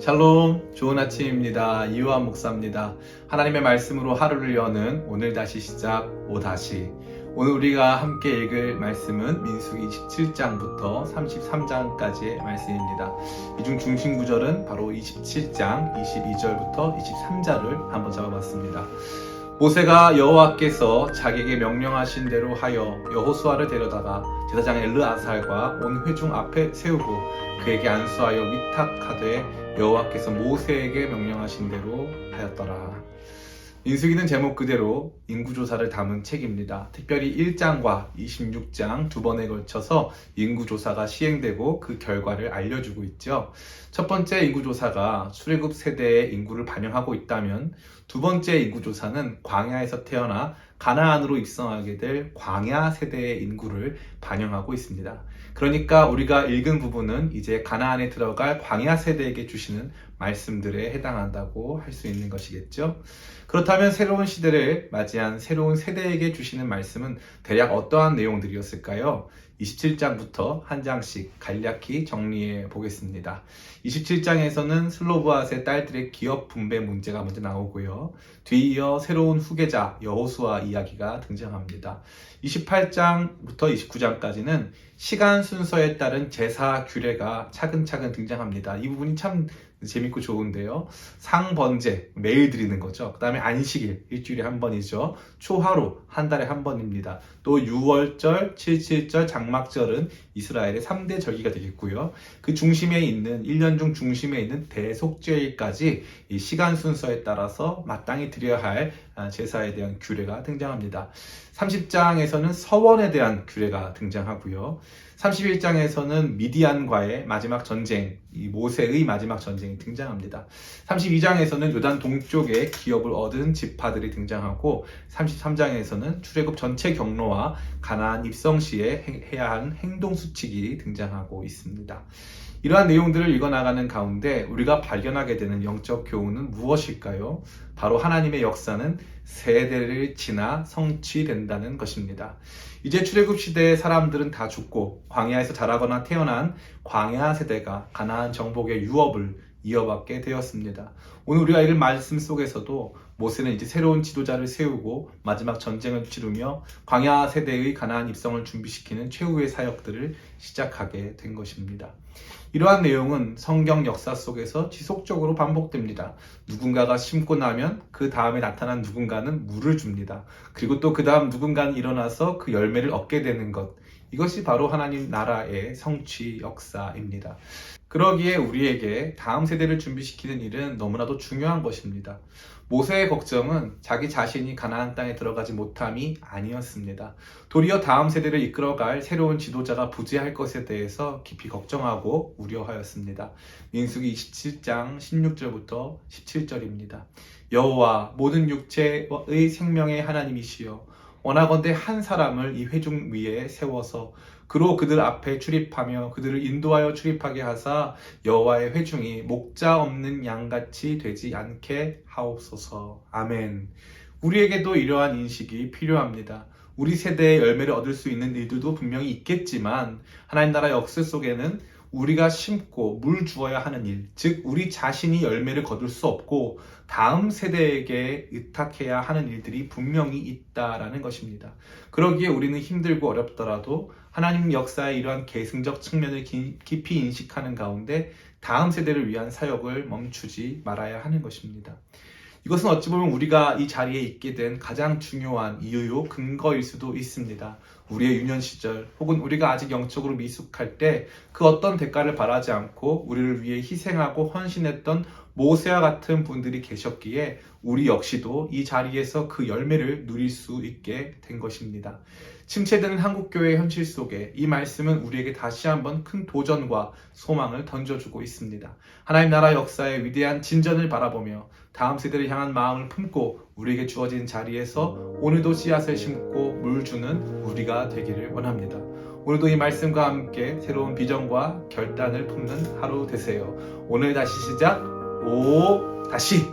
샬롬, 좋은 아침입니다. 이요한 목사입니다. 하나님의 말씀으로 하루를 여는 오늘 다시 시작 오다시. 오늘 우리가 함께 읽을 말씀은 민수기 27장부터 33장까지의 말씀입니다. 이 중 중심 구절은 바로 27장 22절부터 23절을 한번 잡아봤습니다. 모세가 여호와께서 자기에게 명령하신 대로 하여 여호수아를 데려다가 제사장 엘르아살과 온 회중 앞에 세우고 그에게 안수하여 위탁하되 여호와께서 모세에게 명령하신 대로 하였더라. 민수기는 제목 그대로 인구조사를 담은 책입니다. 특별히 1장과 26장 두 번에 걸쳐서 인구조사가 시행되고 그 결과를 알려주고 있죠. 첫 번째 인구조사가 출애굽 세대의 인구를 반영하고 있다면 두 번째 인구조사는 광야에서 태어나 가나안으로 입성하게 될 광야 세대의 인구를 반영하고 있습니다. 그러니까 우리가 읽은 부분은 이제 가나안에 들어갈 광야 세대에게 주시는 말씀들에 해당한다고 할 수 있는 것이겠죠. 그렇다면 새로운 시대를 맞이한 새로운 세대에게 주시는 말씀은 대략 어떠한 내용들이었을까요? 27장부터 한 장씩 간략히 정리해 보겠습니다. 27장에서는 슬로브앗의 딸들의 기업 분배 문제가 먼저 나오고요. 뒤이어 새로운 후계자 여호수아 이야기가 등장합니다. 28장부터 29장까지는 시간 순서에 따른 제사 규례가 차근차근 등장합니다. 이 부분이 참 재밌고 좋은데요. 상번제, 매일 드리는 거죠. 그 다음에 안식일, 일주일에 한 번이죠. 초하루, 한 달에 한 번입니다. 또 6월절, 77절, 장막절은 이스라엘의 3대 절기가 되겠고요. 그 중심에 있는, 1년 중 중심에 있는 대속죄일까지 이 시간 순서에 따라서 마땅히 드려야 할 제사에 대한 규례가 등장합니다. 30장에서는 서원에 대한 규례가 등장하고요. 31장에서는 미디안과의 마지막 전쟁, 이 모세의 마지막 전쟁이 등장합니다. 32장에서는 요단 동쪽에 기업을 얻은 지파들이 등장하고 33장에서는 출애굽 전체 경로와 가나안 입성 시에 해야 하는 행동 수칙이 등장하고 있습니다. 이러한 내용들을 읽어나가는 가운데 우리가 발견하게 되는 영적 교훈은 무엇일까요? 바로 하나님의 역사는 세대를 지나 성취된다는 것입니다. 이제 출애굽 시대의 사람들은 다 죽고 광야에서 자라거나 태어난 광야 세대가 가나안 정복의 유업을 이어받게 되었습니다. 오늘 우리가 읽은 말씀 속에서도 모세는 이제 새로운 지도자를 세우고 마지막 전쟁을 치르며 광야 세대의 가나안 입성을 준비시키는 최후의 사역들을 시작하게 된 것입니다. 이러한 내용은 성경 역사 속에서 지속적으로 반복됩니다. 누군가가 심고 나면 그 다음에 나타난 누군가는 물을 줍니다. 그리고 또 그 다음 누군가는 일어나서 그 열매를 얻게 되는 것. 이것이 바로 하나님 나라의 성취 역사입니다. 그러기에 우리에게 다음 세대를 준비시키는 일은 너무나도 중요한 것입니다. 모세의 걱정은 자기 자신이 가나안 땅에 들어가지 못함이 아니었습니다. 도리어 다음 세대를 이끌어갈 새로운 지도자가 부재할 것에 대해서 깊이 걱정하고 우려하였습니다. 민수기 27장 16절부터 17절입니다. 여호와 모든 육체의 생명의 하나님이시여 원하건대 한 사람을 이 회중 위에 세워서 그로 그들 앞에 출입하며 그들을 인도하여 출입하게 하사 여호와의 회중이 목자 없는 양같이 되지 않게 하옵소서. 아멘. 우리에게도 이러한 인식이 필요합니다. 우리 세대의 열매를 얻을 수 있는 일들도 분명히 있겠지만 하나님 나라 역사 속에는 우리가 심고 물 주어야 하는 일, 즉 우리 자신이 열매를 거둘 수 없고 다음 세대에게 의탁해야 하는 일들이 분명히 있다라는 것입니다. 그러기에 우리는 힘들고 어렵더라도 하나님 역사의 이러한 계승적 측면을 깊이 인식하는 가운데 다음 세대를 위한 사역을 멈추지 말아야 하는 것입니다. 이것은 어찌 보면 우리가 이 자리에 있게 된 가장 중요한 이유요 근거일 수도 있습니다. 우리의 유년 시절 혹은 우리가 아직 영적으로 미숙할 때 그 어떤 대가를 바라지 않고 우리를 위해 희생하고 헌신했던 모세와 같은 분들이 계셨기에 우리 역시도 이 자리에서 그 열매를 누릴 수 있게 된 것입니다. 침체되는 한국교회의 현실 속에 이 말씀은 우리에게 다시 한번 큰 도전과 소망을 던져주고 있습니다. 하나님 나라 역사의 위대한 진전을 바라보며 다음 세대를 향한 마음을 품고 우리에게 주어진 자리에서 오늘도 씨앗을 심고 물 주는 우리가 되기를 원합니다. 오늘도 이 말씀과 함께 새로운 비전과 결단을 품는 하루 되세요. 오늘 다시 시작, 다시!